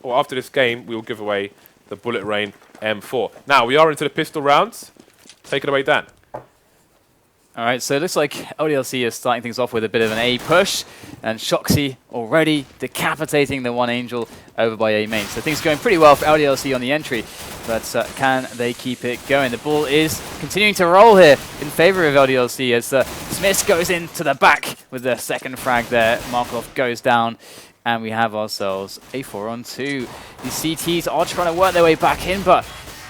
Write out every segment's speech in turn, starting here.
or after this game, we will give away the Bullet Rain M4. Now, we are into the pistol rounds. Take it away, Dan. All right, so it looks like LDLC is starting things off with a bit of an A push, and Shoxy already decapitating the one Angel over by A main. So things going pretty well for LDLC on the entry, but can they keep it going? The ball is continuing to roll here in favor of LDLC as Smith goes into the back with the second frag there. Markov goes down, and we have ourselves a 4-on-2. These CTs are trying to work their way back in, but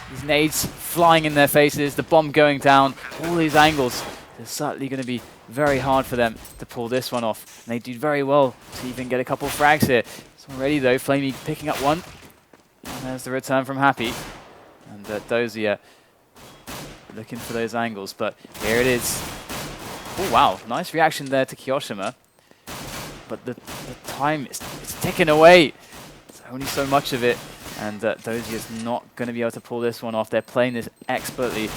these nades flying in their faces, the bomb going down, all these angles. It's certainly going to be very hard for them to pull this one off. And they do very well to even get a couple of frags here. So already though, Flamey picking up one. And there's the return from Happy. And Dozier looking for those angles. But here it is. Oh wow, nice reaction there to Kiyoshima. But the time is ticking away. There's only so much of it. And Dozier's not going to be able to pull this one off. They're playing this expertly.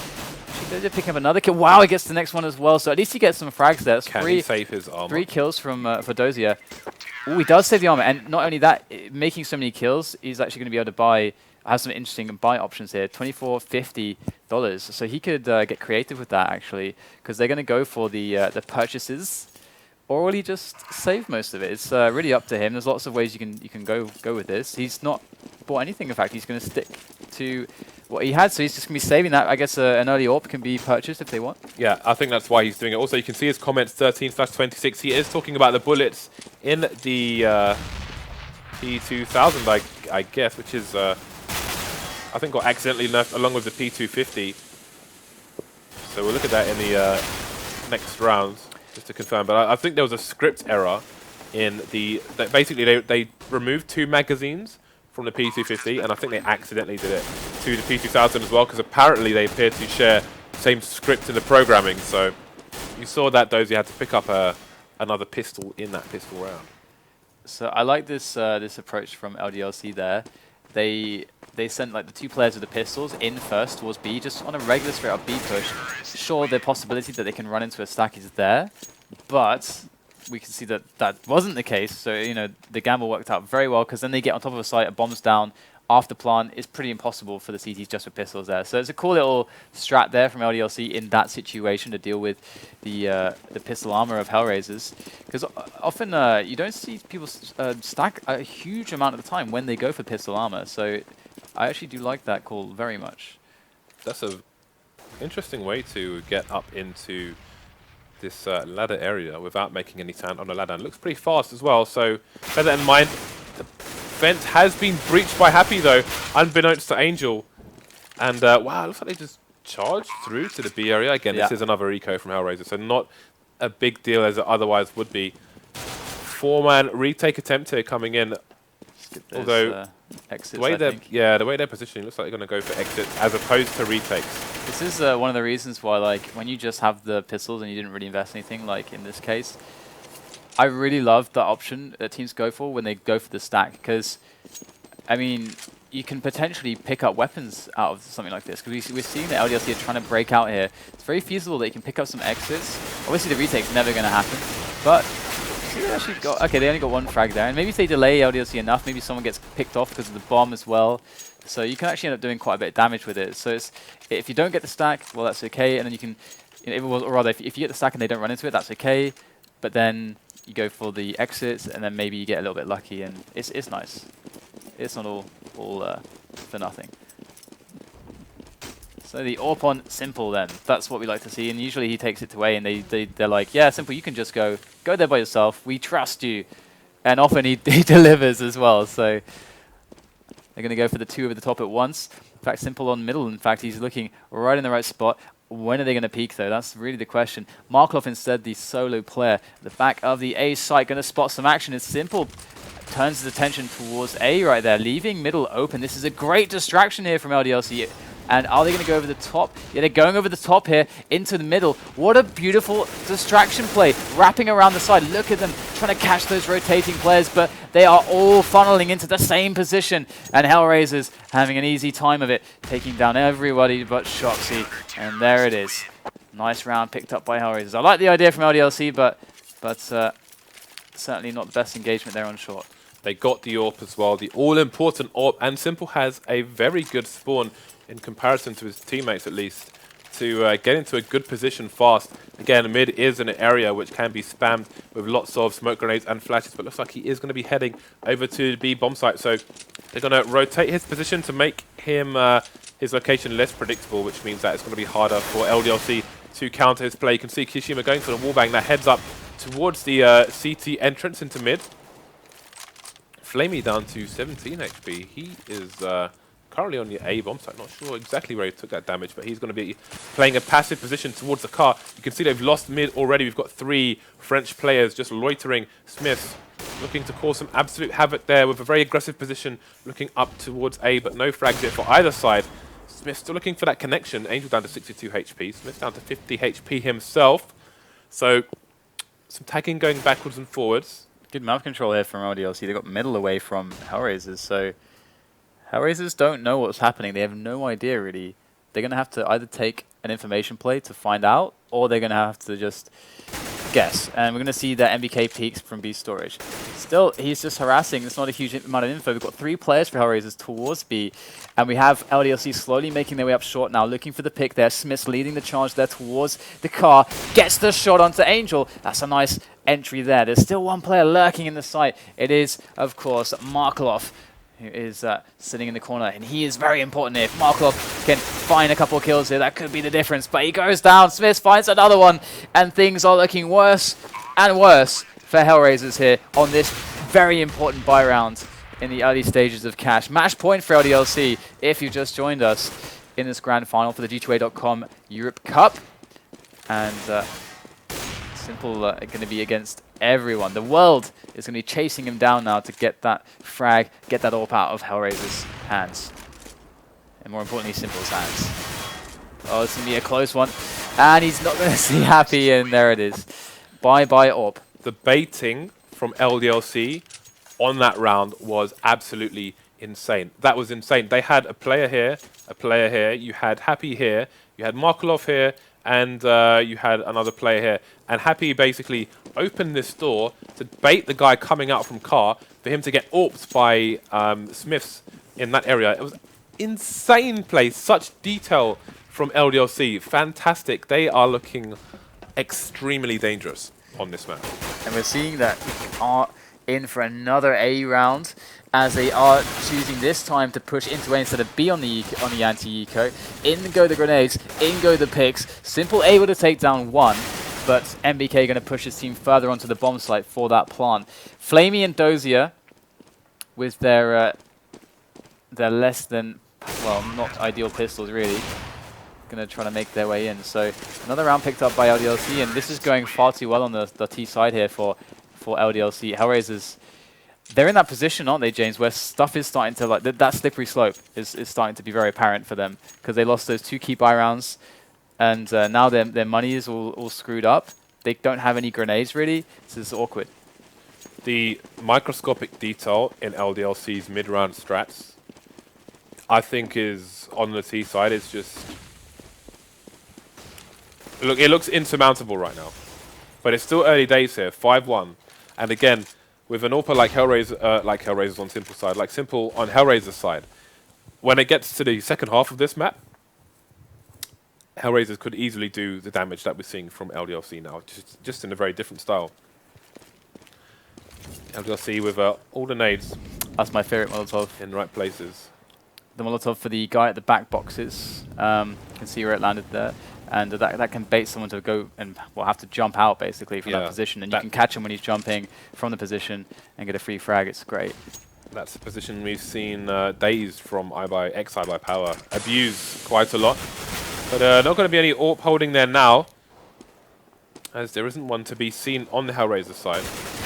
Dozier picking up another kill. Wow, he gets the next one as well. So at least he gets some frags there. Can he save his armor? 3 kills from for Dozier. Oh, he does save the armor. And not only that, making so many kills, he's actually going to be able to buy, have some interesting buy options here. $24.50. So he could get creative with that, actually, because they're going to go for the purchases. Or will he just save most of it? It's really up to him. There's lots of ways you can go with this. He's not bought anything. In fact, he's going to stick to what he had, so he's just going to be saving that. I guess an early AWP can be purchased if they want. Yeah, I think that's why he's doing it. Also, you can see his comments 13/26. He is talking about the bullets in the P2000, I guess, which is, I think, got accidentally nerfed along with the P250. So we'll look at that in the next rounds, just to confirm. But I think there was a script error in the... basically, they removed 2 magazines from the P250, and I think they accidentally did it to the P2000 as well, because apparently they appear to share the same script in the programming. So you saw that Dozier had to pick up another pistol in that pistol round. So I like this this approach from LDLC there. They sent like the 2 players with the pistols in first towards B, just on a regular straight up B push. Sure, the possibility that they can run into a stack is there, but we can see that that wasn't the case. So, you know, the gamble worked out very well, because then they get on top of a site, a bomb's down, after plant. It's pretty impossible for the CTs just with pistols there. So it's a cool little strat there from LDLC in that situation to deal with the pistol armor of HellRaisers. Because often you don't see people stack a huge amount of the time when they go for pistol armor. So I actually do like that call very much. That's an interesting way to get up into this ladder area without making any sound on the ladder. And it looks pretty fast as well, so bear that in mind. The fence has been breached by Happy, though, unbeknownst to Angel. And wow, it looks like they just charged through to the B area. Again, this is another eco from HellRaiser, so not a big deal as it otherwise would be. 4-man retake attempt here coming in. Although exits, the way they're positioning, looks like they're going to go for exits as opposed to retakes. This is one of the reasons why, like, when you just have the pistols and you didn't really invest anything, like in this case, I really love the option that teams go for when they go for the stack, because, I mean, you can potentially pick up weapons out of something like this, because we're seeing that LDLC are trying to break out here. It's very feasible that you can pick up some exits. Obviously, the retake's never going to happen, but they actually got, okay, they only got 1 frag there, and maybe if they delay LDLC enough, maybe someone gets picked off because of the bomb as well. So you can actually end up doing quite a bit of damage with it. So it's, if you don't get the stack, well, that's okay, and then you can, you know, or rather, if you get the stack and they don't run into it, that's okay. But then you go for the exits, and then maybe you get a little bit lucky, and it's nice. It's not all for nothing. So the AWP on Simple then, that's what we like to see, and usually he takes it away, and they're like, yeah, Simple, you can just go there by yourself, we trust you. And often he delivers as well, so they're going to go for the 2 over the top at once. In fact, Simple on middle, in fact, he's looking right in the right spot. When are they going to peek, though? That's really the question. Markov, instead, the solo player, at the back of the A site, going to spot some action. It's Simple. Turns his attention towards A right there, leaving middle open. This is a great distraction here from LDLC. And are they going to go over the top? Yeah, they're going over the top here into the middle. What a beautiful distraction play, wrapping around the side. Look at them trying to catch those rotating players, but they are all funneling into the same position. And HellRaisers having an easy time of it, taking down everybody but Shoxy. And there it is. Nice round picked up by HellRaisers. I like the idea from LDLC, but certainly not the best engagement there on short. They got the AWP as well, the all-important AWP, and Simple has a very good spawn in comparison to his teammates, at least, to get into a good position fast. Again, mid is an area which can be spammed with lots of smoke grenades and flashes, but looks like he is going to be heading over to the B bomb site. So they're going to rotate his position to make him his location less predictable, which means that it's going to be harder for LDLC to counter his play. You can see Kishima going for the wallbang. That heads up towards the CT entrance into mid. Flamey down to 17 HP. He is currently on the A bomb site. Not sure exactly where he took that damage, but he's going to be playing a passive position towards the car. You can see they've lost mid already. We've got 3 French players just loitering. Smith looking to cause some absolute havoc there with a very aggressive position, looking up towards A, but no frags yet for either side. Smith still looking for that connection. Angel down to 62 HP. Smith down to 50 HP himself. So some tagging going backwards and forwards. Good map control here from LDLC. They got middle away from HellRaisers, so HellRaisers don't know what's happening. They have no idea, really. They're going to have to either take an information play to find out, or they're going to have to just guess. And we're going to see that MBK peaks from B storage. Still, he's just harassing. It's not a huge amount of info. We've got 3 players for HellRaisers towards B, and we have LDLC slowly making their way up short now, looking for the pick there. Smith's leading the charge there towards the car, gets the shot onto Angel. That's a nice entry there. There's still 1 player lurking in the site. It is, of course, Markelov, who is sitting in the corner, and he is very important here. If Markelov can find a couple of kills here, that could be the difference, but he goes down. Smith finds another one, and things are looking worse and worse for HellRaisers here on this very important buy round in the early stages of Cash. Match point for LDLC if you just joined us in this grand final for the G2A.com Europe Cup. And Simple going to be against everyone. The world is going to be chasing him down now to get that frag, get that AWP out of HellRaisers' hands. And more importantly, Simple's hands. Oh, it's going to be a close one. And he's not going to see happy, and there it is. Bye-bye AWP. The baiting from LDLC on that round was absolutely insane. That was insane. They had a player here, you had Happy here, you had Markelov here, and you had another player here. And Happy basically opened this door to bait the guy coming out from car for him to get AWP'd by Smiths in that area. It was insane play, such detail from LDLC. Fantastic. They are looking extremely dangerous on this map. And we're seeing that we are in for another A round, as they are choosing this time to push into A instead of B on the anti-eco. In go the grenades, in go the picks. Simple able to take down 1, but MBK going to push his team further onto the bomb site for that plant. Flamey and Dozier with their less than, well, not ideal pistols really, going to try to make their way in. So another round picked up by LDLC, and this is going far too well on the T side here for LDLC. HellRaisers, they're in that position, aren't they, James, where stuff is starting to, like, that slippery slope is starting to be very apparent for them, because they lost those 2 key buy rounds, and now their money is all screwed up. They don't have any grenades, really. This is awkward. The microscopic detail in LDLC's mid-round strats, I think, is on the T side. It's just, look, it looks insurmountable right now, but it's still early days here. 5-1, and again, with an AWP like HellRaisers on Simple side, like Simple on HellRaisers side, when it gets to the second half of this map, HellRaisers could easily do the damage that we're seeing from LDLC now, just in a very different style. LDLC with all the nades. That's my favorite Molotov. In the right places. The Molotov for the guy at the back boxes. You can see where it landed there. And that can bait someone to go and have to jump out basically from that position. And you can catch him when he's jumping from the position and get a free frag. It's great. That's a position we've seen Dazed from ex-iBuy Power abuse quite a lot. But not going to be any AWP holding there now, as there isn't one to be seen on the HellRaiser side.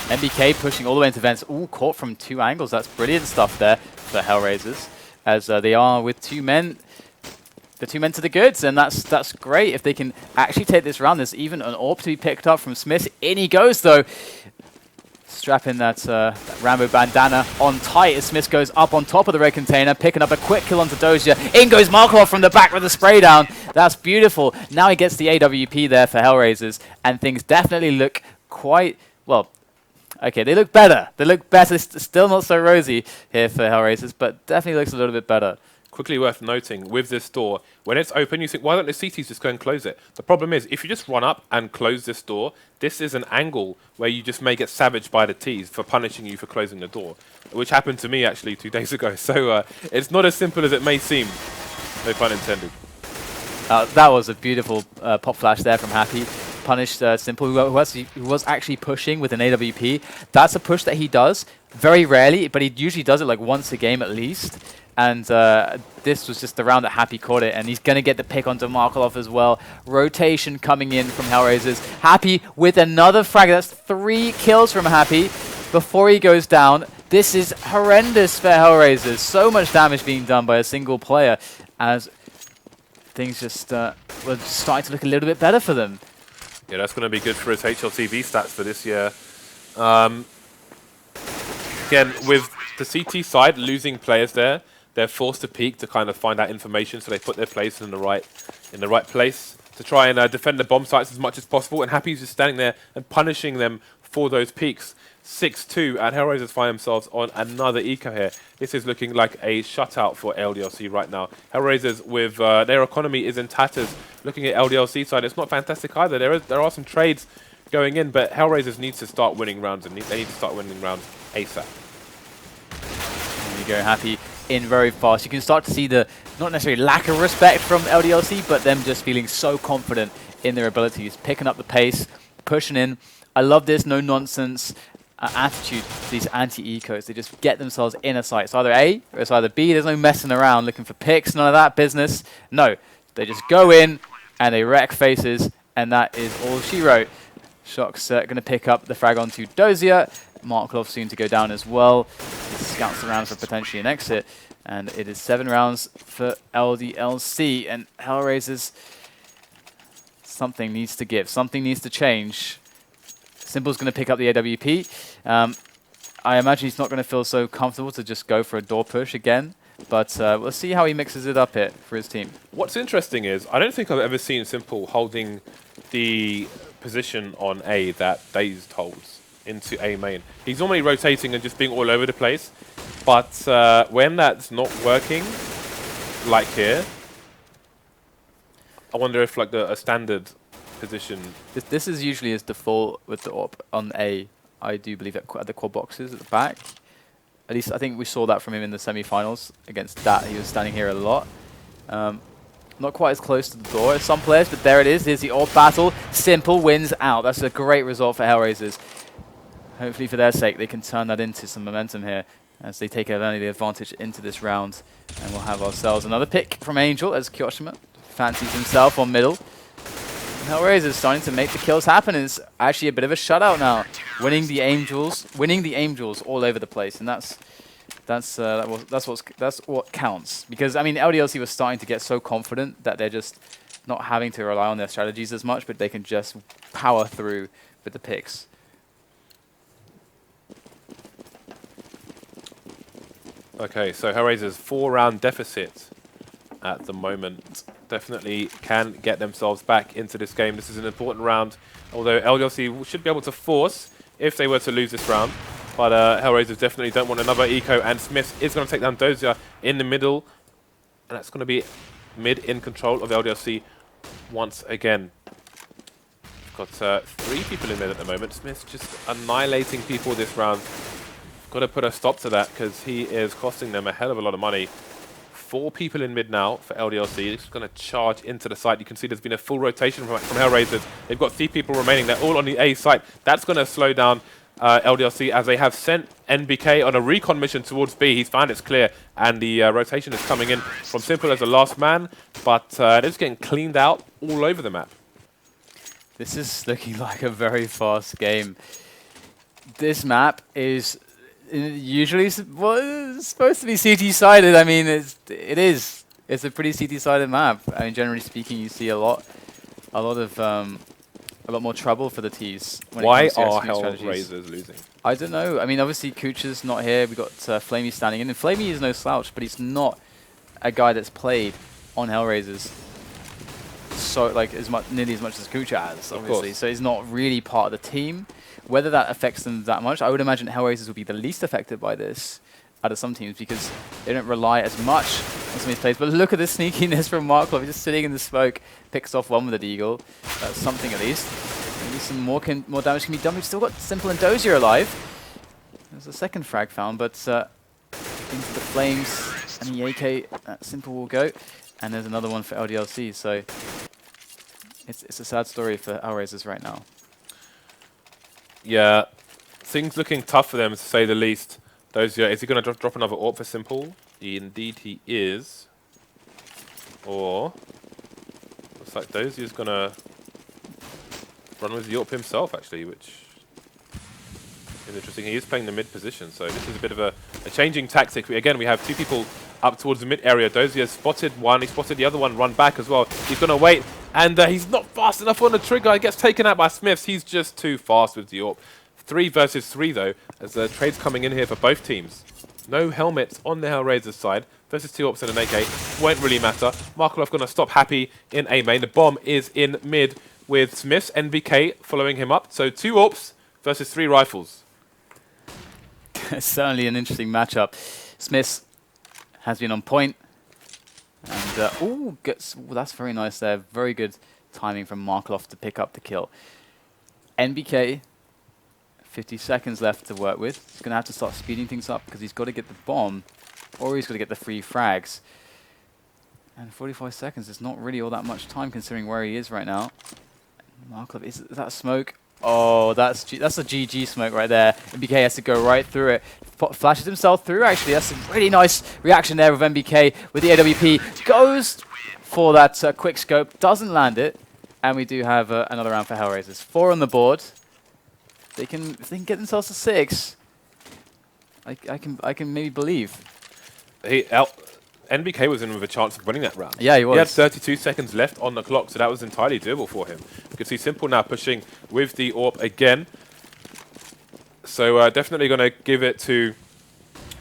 MBK pushing all the way into vents, all caught from 2 angles. That's brilliant stuff there for HellRaisers, as they are with 2 men. The 2 men to the goods, and that's great if they can actually take this round. There's even an AWP to be picked up from Smith. In he goes, though. Strapping that Rambo bandana on tight as Smith goes up on top of the red container, picking up a quick kill onto Dozier. In goes Markov from the back with the spray down. That's beautiful. Now he gets the AWP there for HellRaisers, and things definitely look quite, well, Okay, they look better. They look better. Still not so rosy here for HellRaisers, but definitely looks a little bit better. Quickly worth noting, with this door, when it's open, you think, why don't the CTs just go and close it? The problem is, if you just run up and close this door, this is an angle where you just may get savaged by the Ts for punishing you for closing the door, which happened to me, actually, 2 days ago. So it's not as simple as it may seem, no pun intended. That was a beautiful pop flash there from Happy. Punished Simple, who was actually pushing with an AWP. That's a push that he does very rarely, but he usually does it like once a game at least. And this was just the round that Happy caught it, and he's going to get the pick onto Markelov as well. Rotation coming in from HellRaisers. Happy with another frag. That's 3 kills from Happy before he goes down. This is horrendous for HellRaisers. So much damage being done by a single player as things just were starting to look a little bit better for them. Yeah, that's going to be good for his HLTV stats for this year. Again, with the CT side losing players there, they're forced to peek to kind of find out information, so they put their place in the right place to try and defend the bomb sites as much as possible. And Happy's just standing there and punishing them for those peaks. 6-2, and HellRaisers find themselves on another eco here. This is looking like a shutout for LDLC right now. HellRaisers, with their economy is in tatters. Looking at LDLC side, it's not fantastic either. There are some trades going in, but HellRaisers needs to start winning rounds, and they need to start winning rounds ASAP. There you go, Happy in very fast. You can start to see the, not necessarily lack of respect from LDLC, but them just feeling so confident in their abilities, picking up the pace, pushing in. I love this no-nonsense attitude to these anti-ecos. They just get themselves in a site. It's either A or it's either B. There's no messing around looking for picks, none of that business. No, they just go in and they wreck faces, and that is all she wrote. Shock's going to pick up the frag onto Dozier. Markelov soon to go down as well. He scouts around for potentially an exit, and it is 7 rounds for LDLC, and HellRaisers, something needs to give, something needs to change. Simple's going to pick up the AWP. I imagine he's not going to feel so comfortable to just go for a door push again, but we'll see how he mixes it up here for his team. What's interesting is, I don't think I've ever seen Simple holding the position on A that Dazed holds into A main. He's normally rotating and just being all over the place, but when that's not working, like here, I wonder if like a standard position. This is usually his default with the AWP on A. I do believe at the quad boxes at the back. At least I think we saw that from him in the semi-finals against that. He was standing here a lot. Not quite as close to the door as some players, but there it is. Here's the AWP battle. Simple wins out. That's a great result for HellRaisers. Hopefully for their sake, they can turn that into some momentum here as they take advantage into this round. And we'll have ourselves another pick from Angel as Kyoshima fancies himself on middle. HellRaisers starting to make the kills happen. It's actually a bit of a shutout now, winning the Angels all over the place, and that's what counts. Because I mean, LDLC was starting to get so confident that they're just not having to rely on their strategies as much, but they can just power through with the picks. Okay, so HellRaisers 4-round deficit at the moment. Definitely can get themselves back into this game. This is an important round, although LDLC should be able to force if they were to lose this round. But HellRaisers definitely don't want another eco, and Smith is going to take down Dozier in the middle. And that's going to be mid in control of LDLC once again. We've got 3 people in mid at the moment. Smith's just annihilating people this round. Got to put a stop to that because he is costing them a hell of a lot of money. 4 people in mid now for LDLC. He's going to charge into the site. You can see there's been a full rotation from HellRaisers. They've got 3 people remaining. They're all on the A site. That's going to slow down LDLC as they have sent NBK on a recon mission towards B. He's found it's clear, and the rotation is coming in from Simple as the last man, but it's getting cleaned out all over the map. This is looking like a very fast game. This map is usually it's supposed to be CT-sided. I mean, it is. It's a pretty CT-sided map. I mean, generally speaking, you see a lot more trouble for the Ts. Why are HellRaisers losing? I don't know. I mean, obviously, Kucha's not here. We've got Flamey standing in. And Flamey is no slouch, but he's not a guy that's played on HellRaisers so like nearly as much as Kucha has, obviously. course. So he's not really part of the team. Whether that affects them that much, I would imagine HellRaisers would be the least affected by this out of some teams because they don't rely as much on some of these plays. But look at the sneakiness from Markov. He's just sitting in the smoke, picks off one with the Deagle. That's something at least. Maybe some more damage can be done. We've still got Simple and Dozier alive. There's a second frag found, but into the flames and the AK, Simple will go. And there's another one for LDLC. So it's a sad story for HellRaisers right now. Yeah, things looking tough for them, to say the least. Dozier, is he going to drop another AWP for Simple? Indeed he is. Or looks like Dozier's going to run with the AWP himself, actually, which is interesting. He is playing the mid position, so this is a bit of a changing tactic. Again, we have two people up towards the mid area. Dozier spotted one, he spotted the other one run back as well. He's going to wait, and he's not fast enough on the trigger. He gets taken out by Smiths. He's just too fast with the AWP. 3 versus 3 though, as the trades coming in here for both teams. No helmets on the HellRaisers side. Versus 2 AWPs and an AK. Won't really matter. Markov going to stop happy in A main. The bomb is in mid with Smiths. NBK following him up. So 2 AWPs versus 3 rifles. It's certainly an interesting matchup. Smiths has been on point. And, that's very nice there. Very good timing from Markov to pick up the kill. NBK, 50 seconds left to work with. He's going to have to start speeding things up because he's got to get the bomb or he's got to get the 3 frags. And 45 seconds is not really all that much time considering where he is right now. Markov, is that smoke? Oh, that's a GG smoke right there. MBK has to go right through it. Flashes himself through, actually. That's a really nice reaction there with MBK with the AWP. Goes for that quick scope, doesn't land it. And we do have another round for HellRaisers. 4 on the board. If they can get themselves to 6, I can maybe believe. NBK was in with a chance of winning that round. Yeah, he was. He had 32 seconds left on the clock, so that was entirely doable for him. You can see Simple now pushing with the AWP again. So definitely going to give it to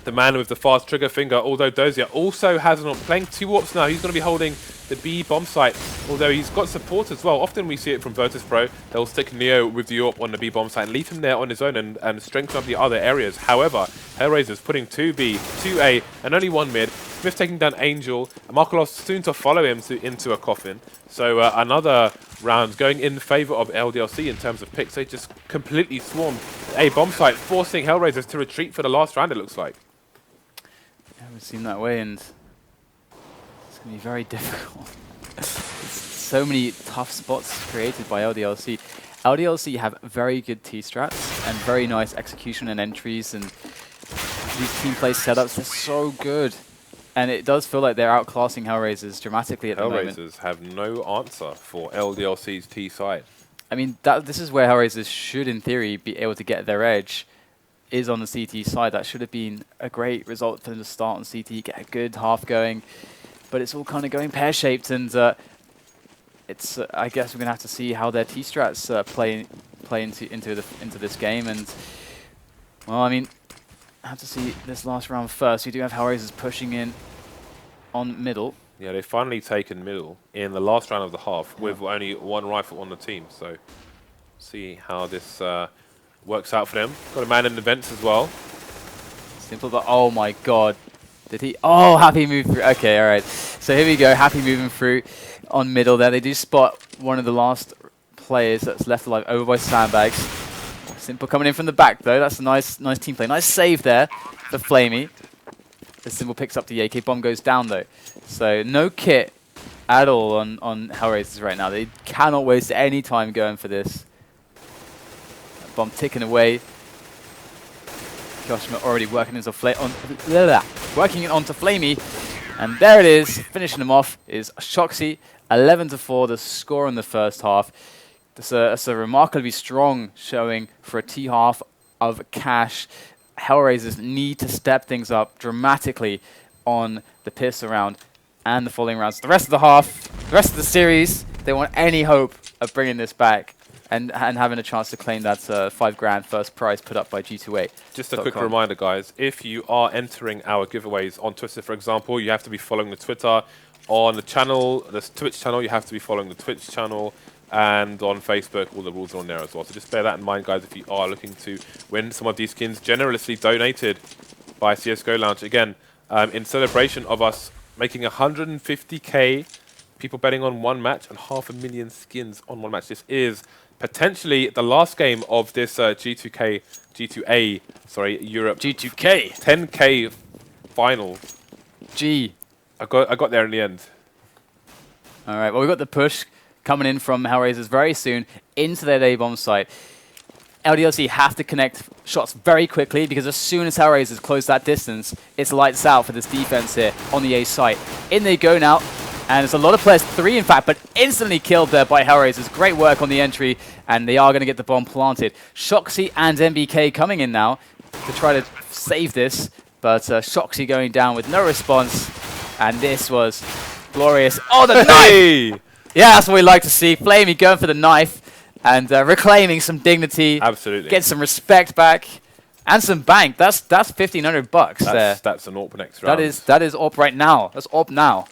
the man with the fast trigger finger, although Dozier also has playing 2 AWPs now. He's going to be holding the B bomb site, although he's got support as well. Often we see it from Virtus Pro. They'll stick Neo with the AWP on the B bomb site and leave him there on his own and strengthen up the other areas. However, HellRaisers putting 2B, 2A, and only 1 mid. Smith taking down Angel, and Markov soon to follow him into a coffin. So another round going in favour of LDLC in terms of picks. They just completely swarmed a bomb site, forcing HellRaisers to retreat for the last round, it looks like. Yeah, it would seem that way, and it's going to be very difficult. So many tough spots created by LDLC. LDLC have very good T-strats and very nice execution and entries, and these team play setups, they're so good. And it does feel like they're outclassing HellRaisers dramatically at the moment. HellRaisers have no answer for LDLC's T side. I mean, this is where HellRaisers should, in theory, be able to get their edge, is on the CT side. That should have been a great result for them to start on CT, get a good half going. But it's all kind of going pear-shaped, and it's I guess we're going to have to see how their T-strats play into this game. And, well, I mean, I have to see this last round first. We do have HellRaisers pushing in on middle. Yeah, they've finally taken middle in the last round of the half with only 1 rifle on the team. So, see how this works out for them. Got a man in the vents as well. Simple, but oh my god. Did he? Oh, Happy moved through. Okay, all right. So here we go. Happy moving through on middle there. They do spot one of the last players that's left alive over by Sandbags. Simple coming in from the back, though. That's a nice team play. Nice save there for Flamey. The Simple picks up the AK. Bomb goes down, though. So no kit at all on HellRaisers right now. They cannot waste any time going for this. Bomb ticking away. Kyoshima already working onto Flamey. And there it is. Finishing them off is Shoxy. 11-4, the score in the first half. That's a remarkably strong showing for a T-half of Cash. HellRaisers need to step things up dramatically on the pistol round and the following rounds. The rest of the half, the rest of the series, they want any hope of bringing this back. and having a chance to claim that $5 first prize put up by G2A. Just a quick reminder, guys, if you are entering our giveaways on Twitter, for example, you have to be following the Twitter. On the channel, the Twitch channel, you have to be following the Twitch channel. And on Facebook, all the rules are on there as well. So just bear that in mind, guys, if you are looking to win some of these skins generously donated by CSGO Lounge. Again, in celebration of us making 150K people betting on one match and 500,000 skins on one match. This is potentially the last game of this G2A, sorry, Europe. G2K. 10K final. G. I got there in the end. All right, well, we got the push coming in from HellRaisers very soon into their A bomb site. LDLC have to connect shots very quickly because as soon as HellRaisers close that distance, it's lights out for this defense here on the A site. In they go now, and there's a lot of players, 3 in fact, but instantly killed there by HellRaisers. Great work on the entry, and they are going to get the bomb planted. Shoxy and MBK coming in now to try to save this, but Shoxy going down with no response, and this was glorious. Oh, the knife! Yeah, that's what we like to see. Flamey going for the knife and reclaiming some dignity. Absolutely. Get some respect back and some bank. That's $1,500 there. That's an AWP next round. That is AWP right now. That's AWP now.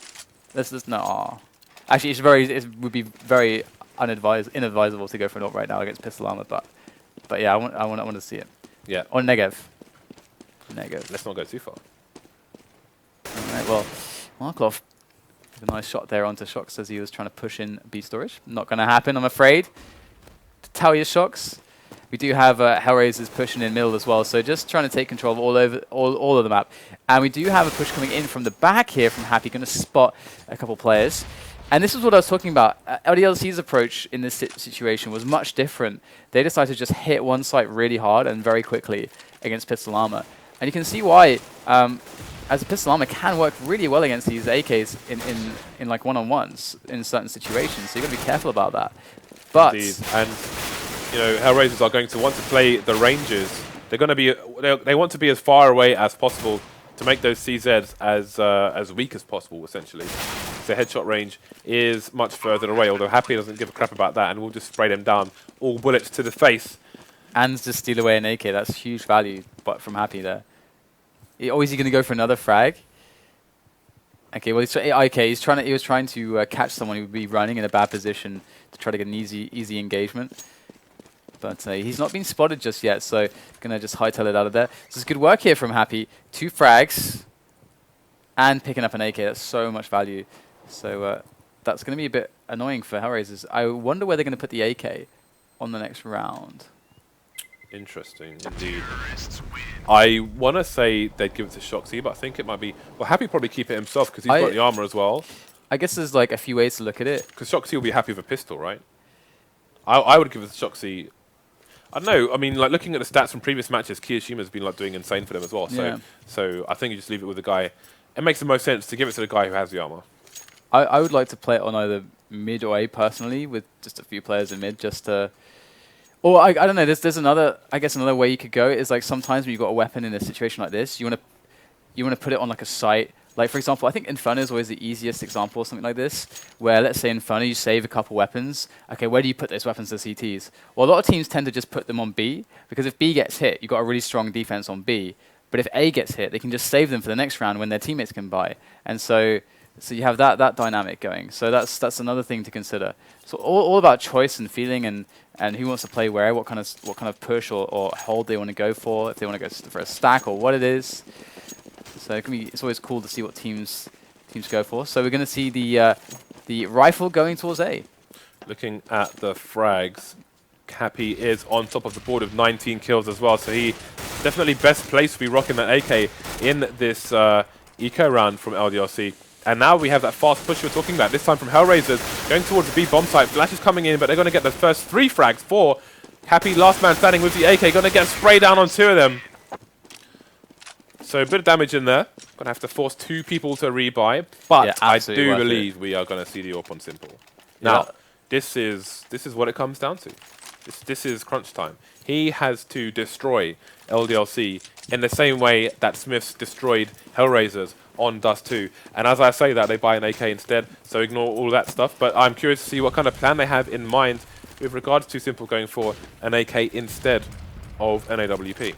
This is no. Aw. Actually, it would be very inadvisable to go for an AWP right now against Pistol Armor. But yeah, I want to see it. Yeah. Or Negev. Negev. Let's not go too far. All right. Well, Markov. A nice shot there onto Shox as he was trying to push in B storage. Not going to happen, I'm afraid. To tell you, Shox. We do have HellRaisers pushing in middle as well, so just trying to take control of all of the map. And we do have a push coming in from the back here from Happy, going to spot a couple players. And this is what I was talking about. LDLC's approach in this situation was much different. They decided to just hit one site really hard and very quickly against Pistol Armor. And you can see why. As a Pistol Armor can work really well against these AKs in like one-on-ones in certain situations, so you've got to be careful about that. But indeed. And you know, HellRaisers are going to want to play the ranges. They're going to be they want to be as far away as possible to make those CZs as weak as possible, essentially. The headshot range is much further away, although Happy doesn't give a crap about that, and we'll just spray them down, all bullets to the face. And just steal away an AK. That's huge value, but from Happy there. Oh, is he going to go for another frag? Okay, well, he was trying to catch someone who would be running in a bad position to try to get an easy engagement. But he's not been spotted just yet, so going to just hightail it out of there. So it's good work here from Happy. 2 frags and picking up an AK. That's so much value. So that's going to be a bit annoying for HellRaisers. I wonder where they're going to put the AK on the next round. Interesting, indeed. I want to say they'd give it to Shoxy, but I think it might be... Well, Happy probably keep it himself because he's got the armor as well. I guess there's like a few ways to look at it. Because Shoxy will be happy with a pistol, right? I would give it to Shoxy. I don't know. I mean, like looking at the stats from previous matches, Kiyoshima's been like doing insane for them as well. Yeah. So I think you just leave it with the guy. It makes the most sense to give it to the guy who has the armor. I would like to play it on either mid or A personally, with just a few players in mid, just to... Or I don't know. There's another. I guess another way you could go is like sometimes when you've got a weapon in a situation like this, you want to put it on like a site. Like for example, I think Inferno is always the easiest example of something like this, where let's say Inferno, you save a couple weapons. Okay, where do you put those weapons as CTs? Well, a lot of teams tend to just put them on B, because if B gets hit, you've got a really strong defense on B. But if A gets hit, they can just save them for the next round when their teammates can buy. And so you have that dynamic going. So that's another thing to consider. So all about choice and feeling and who wants to play where, what kind of push or hold they want to go for, if they want to go for a stack or what it is. So it's always cool to see what teams go for. So we're going to see the rifle going towards A. Looking at the frags, Happy is on top of the board with 19 kills as well. So he definitely best placed to be rocking that AK in this eco round from LDLC. And now we have that fast push we're talking about, this time from HellRaisers, going towards the B bomb site. Flash is coming in, but they're going to get the first 3 frags for Happy. Last man standing with the AK, going to get sprayed down on 2 of them. So a bit of damage in there. Going to have to force 2 people to rebuy, but yeah, I do believe we are going to see the AWP on Simple. Now, this is what it comes down to. This is crunch time. He has to destroy LDLC in the same way that Smiths destroyed HellRaisers on Dust 2. And as I say that, they buy an AK instead, so ignore all that stuff. But I'm curious to see what kind of plan they have in mind with regards to Simple going for an AK instead of an AWP.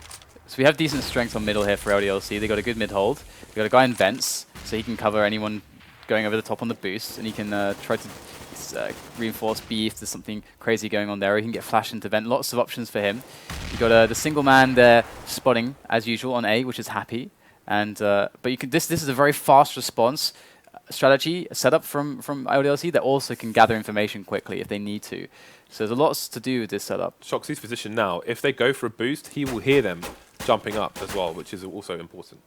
So we have decent strength on middle here for LDLC. They got a good mid hold. They got a guy in vents, so he can cover anyone going over the top on the boost, and he can try to reinforce B if there's something crazy going on there. Or he can get flash into vent. Lots of options for him. You got the single man there spotting as usual on A, which is happy. And but you can this is a very fast response strategy setup from LDLC that also can gather information quickly if they need to. So there's lots to do with this setup. Shoxy's position now, if they go for a boost, he will hear them jumping up as well, which is also important.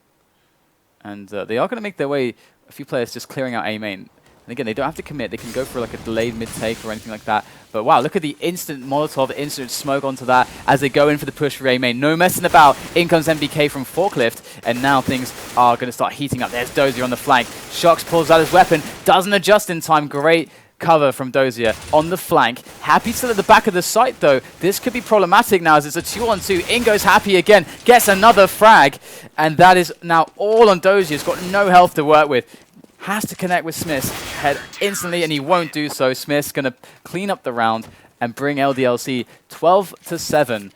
And they are going to make their way, a few players just clearing out A main. And again, they don't have to commit. They can go for like a delayed mid-take or anything like that. But wow, look at the instant Molotov, instant smoke onto that as they go in for the push for A main. No messing about. In comes MBK from Forklift. And now things are going to start heating up. There's Dozier on the flank. Shox pulls out his weapon. Doesn't adjust in time. Great cover from Dozier on the flank. Happy still at the back of the site though. This could be problematic now as it's a 2-on-2. In goes Happy again. Gets another frag. And that is now all on Dozier. He's got no health to work with. Has to connect with Smith's head instantly, and he won't do so. Smith's going to clean up the round and bring LDLC 12-7.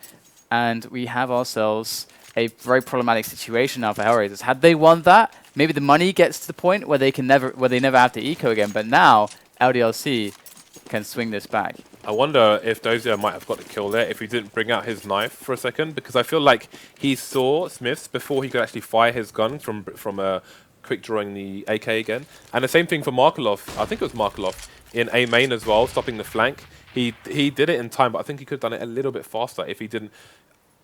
And we have ourselves a very problematic situation now for HellRaisers. Had they won that, maybe the money gets to the point where they never have to eco again. But now LDLC can swing this back. I wonder if Dozier might have got the kill there if he didn't bring out his knife for a second, because I feel like he saw Smith's before he could actually fire his gun from a quick drawing the AK again. And the same thing for Markelov. I think it was Markelov in A main as well, stopping the flank. He did it in time, but I think he could have done it a little bit faster if he didn't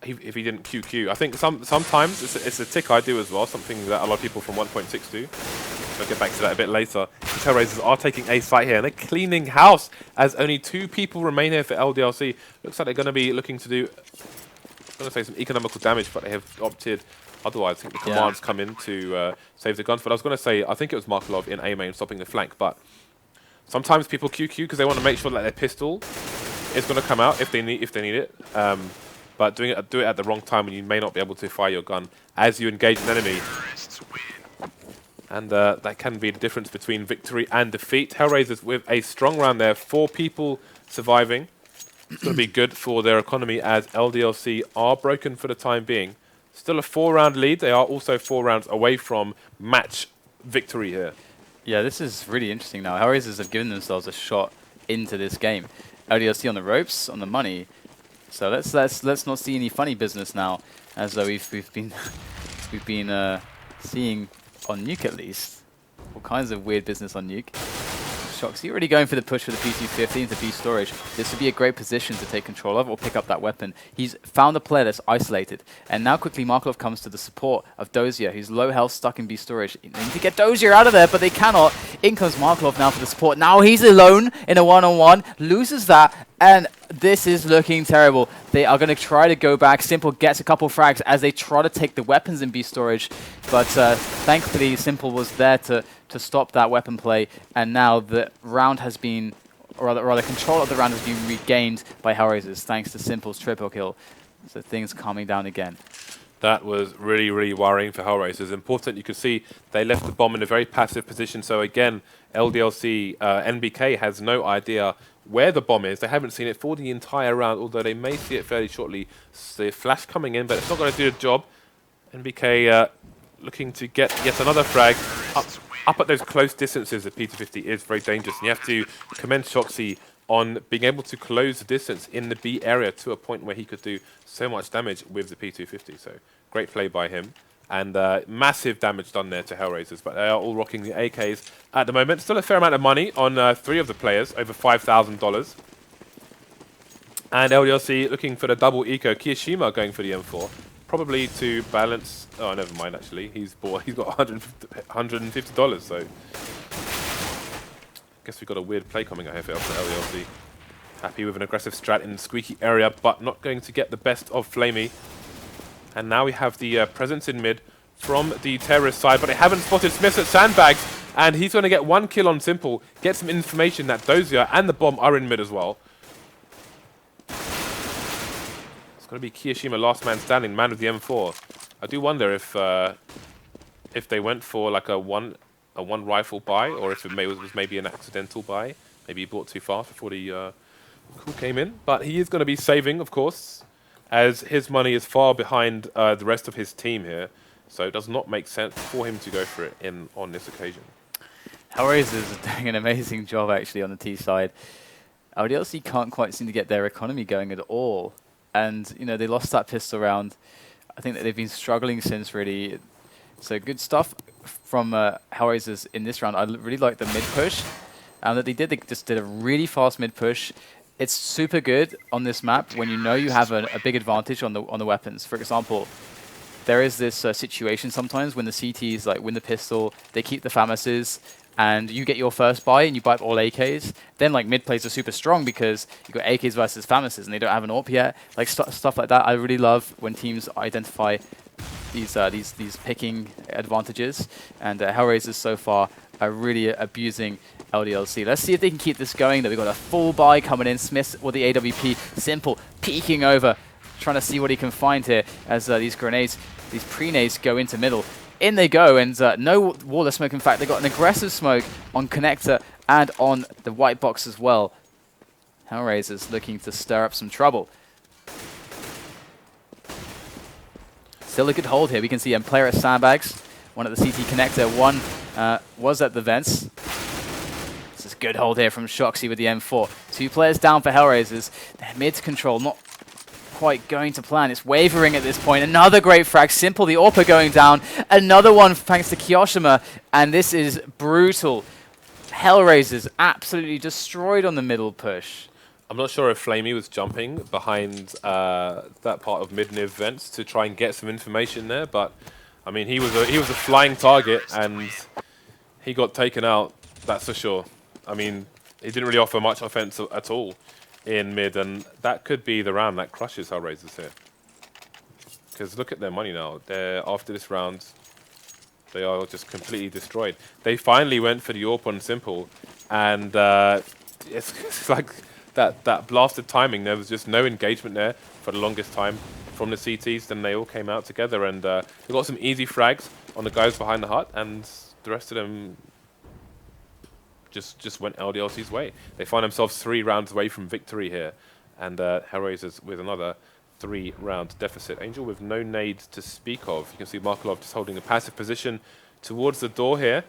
QQ. I think sometimes it's a tick I do as well, something that a lot of people from 1.6 do. I'll get back to that a bit later. The HellRaisers are taking a site here, and they're cleaning house as only 2 people remain here for LDLC. Looks like they're going to be looking to do, I'm going to say, some economical damage, but they have opted otherwise. I think the commands come in to save the guns. But I was going to say, I think it was Markelov in A main stopping the flank, but sometimes people QQ because they want to make sure that their pistol is going to come out if they need it. But do it at the wrong time when you may not be able to fire your gun as you engage an enemy. And that can be the difference between victory and defeat. HellRaisers with a strong round there. 4 people surviving. It's going to be good for their economy as LDLC are broken for the time being. Still a 4-round lead. They are also 4 rounds away from match victory here. Yeah, this is really interesting now. HellRaisers have given themselves a shot into this game. LDLC on the ropes, on the money. So let's not see any funny business now, as though we've been seeing on Nuke at least all kinds of weird business on Nuke. Shoxy already going for the push for the P250 into B storage. This would be a great position to take control of or pick up that weapon. He's found a player that's isolated. And now quickly Markelov comes to the support of Dozier, who's low health stuck in B storage. They need to get Dozier out of there, but they cannot. In comes Markelov now for the support. Now he's alone in a 1-on-1. Loses that. And this is looking terrible. They are going to try to go back. Simple gets a couple frags as they try to take the weapons in B storage. But thankfully, Simple was there to stop that weapon play. And now the round has been, or rather control of the round has been regained by HellRaisers thanks to Simple's triple kill. So things calming down again. That was really, really worrying for HellRaisers. Important, you can see they left the bomb in a very passive position. So again, LDLC, NBK has no idea where the bomb is. They haven't seen it for the entire round, although they may see it fairly shortly. So flash coming in, but it's not going to do the job. NBK looking to get yet another frag. Up at those close distances, the P250 is very dangerous. And you have to commend Shoxy on being able to close the distance in the B area to a point where he could do so much damage with the P250. So great play by him. And massive damage done there to HellRaisers, but they are all rocking the AKs at the moment. Still a fair amount of money on 3 of the players, over $5,000. And LDLC looking for the double eco. Kiyashima going for the M4, probably to balance. Oh, never mind. Actually, he's got $150. So, guess we've got a weird play coming out here for LDLC. Happy with an aggressive strat in the squeaky area, but not going to get the best of Flamey. And now we have the presence in mid from the terrorist side, but they haven't spotted Smith at sandbags, and he's going to get 1 kill on Simple, get some information that Dozier and the bomb are in mid as well. It's going to be Kiyashima, last man standing, man of the M4. I do wonder if they went for like a one rifle buy, or if it was maybe an accidental buy. Maybe he bought too fast before the Cool came in, but he is going to be saving, of course, as his money is far behind the rest of his team here. So it does not make sense for him to go for it on this occasion. HellRaisers are doing an amazing job, actually, on the T side. LDLC can't quite seem to get their economy going at all. And, you know, they lost that pistol round. I think that they've been struggling since, really. So good stuff from HellRaisers in this round. I really like the mid-push. And that they just did a really fast mid-push. It's super good on this map when you know you have a big advantage on the weapons. For example, there is this situation sometimes when the CTs like win the pistol, they keep the FAMASes, and you get your first buy and you buy up all AKs. Then like mid plays are super strong because you got AKs versus FAMASes and they don't have an AWP yet. Like stuff like that. I really love when teams identify these picking advantages, and HellRaisers so far are really abusing LDLC. Let's see if they can keep this going. That we've got a full buy coming in. Smith with the AWP, Simple peeking over, trying to see what he can find here as these grenades, these pre-nades go into middle. In they go, and no wall of smoke. In fact, they got an aggressive smoke on connector and on the white box as well. HellRaisers looking to stir up some trouble. Still a good hold here. We can see player at sandbags, one at the CT connector, one was at the vents. This is a good hold here from Shoxy with the M4. 2 players down for HellRaisers. Their mid control not quite going to plan. It's wavering at this point. Another great frag. Simple, the AWP going down. Another one thanks to Kiyoshima, and this is brutal. HellRaisers absolutely destroyed on the middle push. I'm not sure if Flamey was jumping behind that part of mid-niv vents to try and get some information there, but I mean he was a flying target and he got taken out. That's for sure. I mean he didn't really offer much offense at all in mid, and that could be the round that crushes HellRaisers here. Because look at their money now. After this round, they are just completely destroyed. They finally went for the AWP on Simple, and it's like that blasted timing. There was just no engagement there for the longest time from the CTs. Then they all came out together, and they got some easy frags on the guys behind the hut, and the rest of them just went LDLC's way. They find themselves 3 rounds away from victory here, and HellRaisers with another 3-round deficit. Angel with no nades to speak of. You can see Markelov just holding a passive position towards the door here.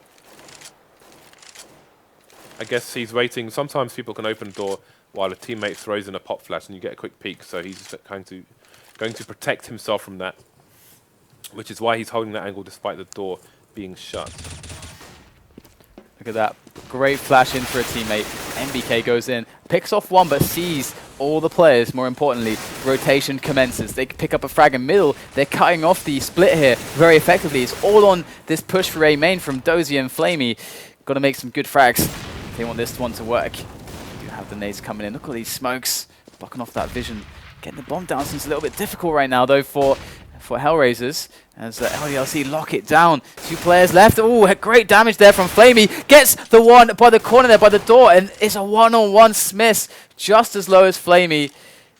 I guess he's waiting. Sometimes people can open the door while a teammate throws in a pop flash and you get a quick peek, so he's just going to protect himself from that, which is why he's holding that angle despite the door being shut. Look at that. Great flash in for a teammate. MBK goes in, picks off one, but sees all the players. More importantly, rotation commences. They pick up a frag in middle. They're cutting off the split here very effectively. It's all on this push for A main from Dozy and Flamey. Got to make some good frags if they want this one to work. You have the nades coming in. Look at all these smokes blocking off that vision. Getting the bomb down seems a little bit difficult right now, though, for HellRaisers, as LDLC lock it down. 2 players left. Oh, great damage there from Flamey. Gets the one by the corner there, by the door, and it's a one-on-one. Smith just as low as Flamey.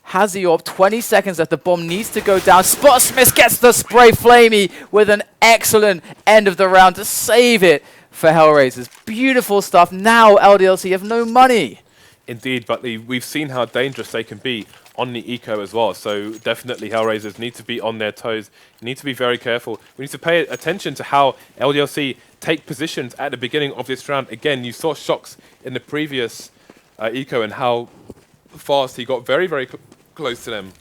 Has the AWP, 20 seconds left. The bomb needs to go down. Spot Smith gets the spray. Flamey with an excellent end of the round to save it for HellRaisers. Beautiful stuff. Now LDLC have no money. Indeed, but we've seen how dangerous they can be on the eco as well, so definitely HellRaisers need to be on their toes, need to be very careful. We need to pay attention to how LDLC take positions at the beginning of this round. Again, you saw Shox in the previous eco and how fast he got very, very close to them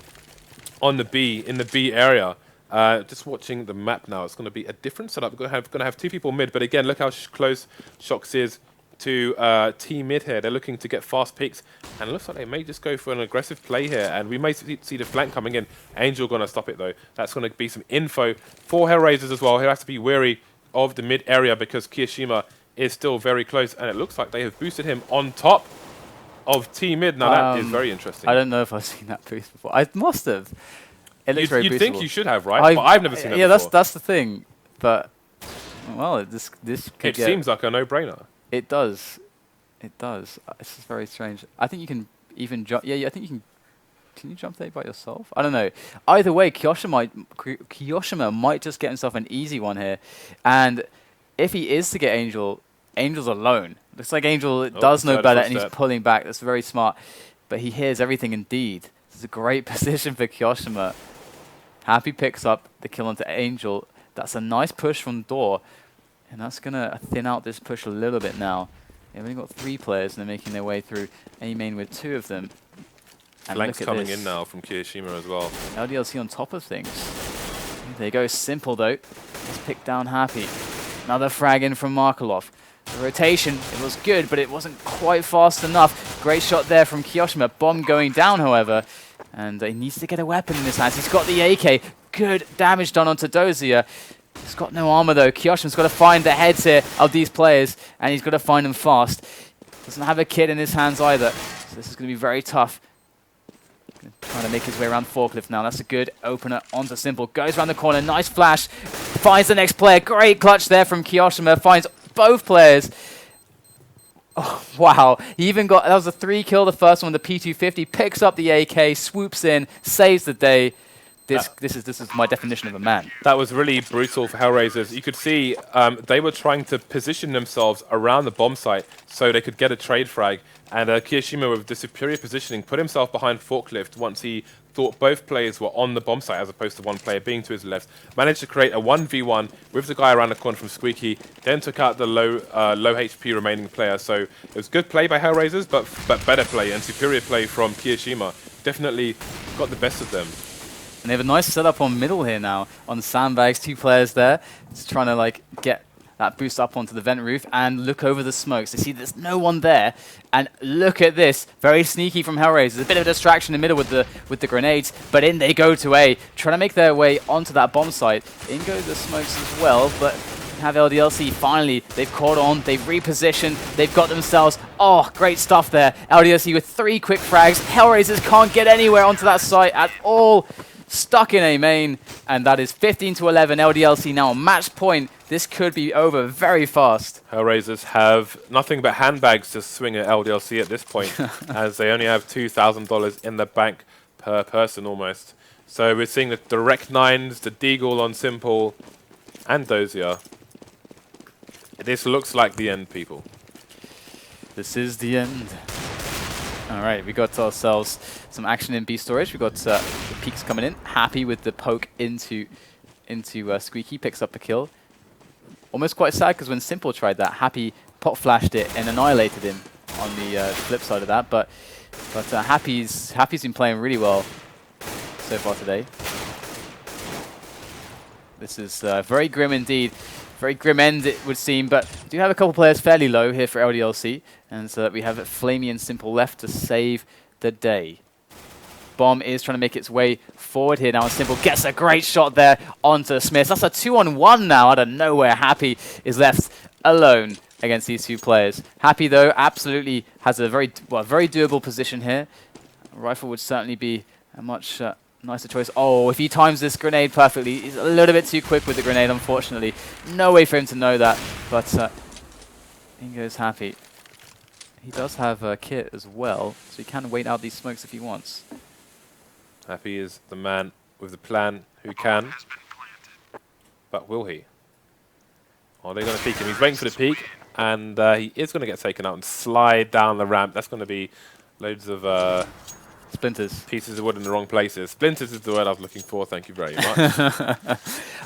on the B, in the B area. Just watching the map now, it's going to be a different setup. We're going to have 2 people mid, but again, look how close Shox is to T mid here. They're looking to get fast picks, and it looks like they may just go for an aggressive play here, and we may see the flank coming in. Angel going to stop it though. That's going to be some info for HellRaisers as well. He'll have to be wary of the mid area because Kiyoshima is still very close, and it looks like they have boosted him on top of T mid. Now that is very interesting. I don't know if I've seen that boost before. I must have. It looks very boostable. You'd think you should have, right? But I've never seen it before. Yeah, that's the thing. But well, this could seems like a no-brainer. It does. It does. It's just very strange. I think you can even jump. Yeah, I think you can. Can you jump there by yourself? I don't know. Either way, Kiyoshima might just get himself an easy one here. And if he is to get Angel, Angel's alone. Looks like Angel does know better and he's pulling back. That's very smart. but he hears everything indeed. This is a great position for Kyoshima. Happy picks up the kill onto Angel. That's a nice push from Door, and that's going to thin out this push a little bit now. They've only got 3 players, and they're making their way through A main with 2 of them. And Flanks look at coming this. in now from Kyoshima as well. LDLC on top of things. There you go, Simple though. Let's pick down Happy. Another frag in from Markelov. The rotation, it was good, but it wasn't quite fast enough. Great shot there from Kyoshima. Bomb going down, however. And he needs to get a weapon in his hands. He's got the AK. Good damage done onto Dozier. He's got no armor though. Kyoshima's got to find the heads here of these players, and he's got to find them fast. Doesn't have a kit in his hands either. So this is going to be very tough. Trying to make his way around Forklift now. That's a good opener onto Simple. Goes around the corner. Nice flash. Finds the next player. Great clutch there from Kyoshima. Finds both players. Oh, wow. He even got... That was a 3 kill, the first one. The P250 picks up the AK, swoops in, saves the day. This is my definition of a man. That was really brutal for HellRaisers. You could see they were trying to position themselves around the bomb site so they could get a trade frag. And Kyoshima, with the superior positioning, put himself behind Forklift once he thought both players were on the bomb site as opposed to one player being to his left. Managed to create a 1v1 with the guy around the corner from Squeaky, then took out the low HP remaining player. So it was good play by HellRaisers, but better play and superior play from Kyoshima. Definitely got the best of them. And they have a nice setup on middle here now on sandbags. 2 players there. Just trying to like get that boost up onto the vent roof and look over the smokes. They see there's no one there. And look at this. Very sneaky from HellRaisers. A bit of a distraction in the middle with the grenades. But in they go to A. Trying to make their way onto that bomb site. In go the smokes as well. But have LDLC finally. They've caught on. They've repositioned. They've got themselves. Oh, great stuff there. LDLC with 3 quick frags. HellRaisers can't get anywhere onto that site at all. Stuck in A main, and that is 15 to 11. LDLC now on match point. This could be over very fast. HellRaisers have nothing but handbags to swing at LDLC at this point, as they only have $2,000 in the bank per person almost. So we're seeing the direct 9s, the Deagle on Simple, and Dozier. This looks like the end, people. This is the end. All right, we got ourselves some action in B storage. We got the peaks coming in. Happy with the poke into Squeaky, picks up a kill. Almost quite sad because when Simple tried that, Happy pop flashed it and annihilated him on the flip side of that. But Happy's been playing really well so far today. This is very grim indeed. Very grim end, it would seem, but we do have a couple players fairly low here for LDLC, and so that we have Flamey and Simple left to save the day. Bomb is trying to make its way forward here now, and Simple gets a great shot there onto Smith. That's a 2-on-1 now out of nowhere. Happy is left alone against these 2 players. Happy, though, absolutely has a very doable position here. A rifle would certainly be a much nicer choice. Oh, if he times this grenade perfectly, he's a little bit too quick with the grenade, unfortunately. No way for him to know that, but in goes Happy. He does have a kit as well, so he can wait out these smokes if he wants. Happy is the man with the plan who can, but will he? Are they going to peek him? He's waiting for the peek, and he is going to get taken out and slide down the ramp. That's going to be loads of Splinters. Pieces of wood in the wrong places. Splinters is the word I was looking for. Thank you very much.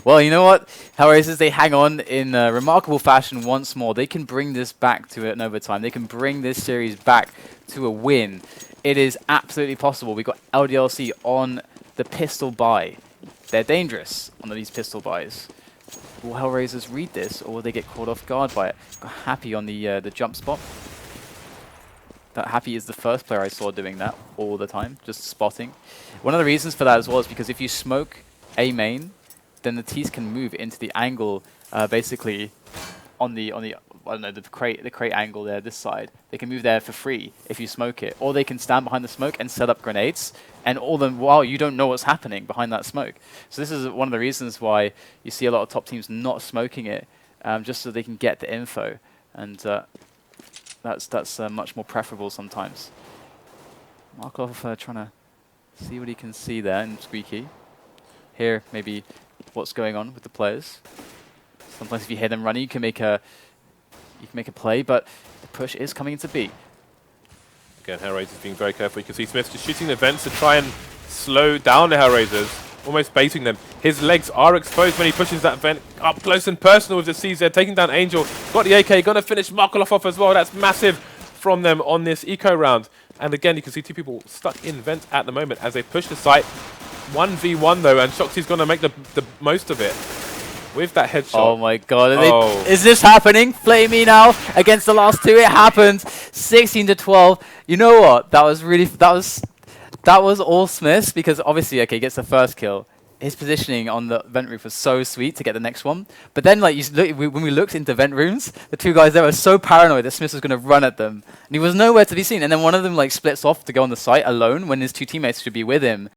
Well, you know what? HellRaisers, they hang on in remarkable fashion once more. They can bring this back to an overtime. They can bring this series back to a win. It is absolutely possible. We've got LDLC on the pistol buy. They're dangerous on these pistol buys. Will HellRaisers read this, or will they get caught off guard by it? Got Happy on the jump spot. That Happy is the first player I saw doing that all the time, just spotting. One of the reasons for that as well is because if you smoke A main, then the T's can move into the angle, basically on the I don't know, the crate angle there, this side. They can move there for free if you smoke it, or they can stand behind the smoke and set up grenades, and all the while you don't know what's happening behind that smoke. So this is one of the reasons why you see a lot of top teams not smoking it, just so they can get the info, and that's much more preferable sometimes. Markov trying to see what he can see there in Squeaky. Hear maybe what's going on with the players. Sometimes if you hear them running, you can make a play, but the push is coming into B. Again, HellRaisers being very careful. You can see Smith just shooting the vents to try and slow down the HellRaisers, almost baiting them. His legs are exposed when he pushes that vent up close and personal with the CZ, taking down Angel. Got the AK, gonna finish Markolov off as well. That's massive from them on this eco round. And again, you can see two people stuck in vent at the moment as they push the site. 1v1 though, and Shoxy's gonna make the most of it with that headshot. Oh my god, Oh. is this happening? Flamey now against the last two. It happens. 16 to 12. You know what? That was all Smith's, because obviously, okay, he gets the first kill. His positioning on the vent roof was so sweet to get the next one. But then, like, when we looked into vent rooms, the two guys there were so paranoid that Smith was going to run at them. And he was nowhere to be seen. And then one of them, like, splits off to go on the site alone when his two teammates should be with him.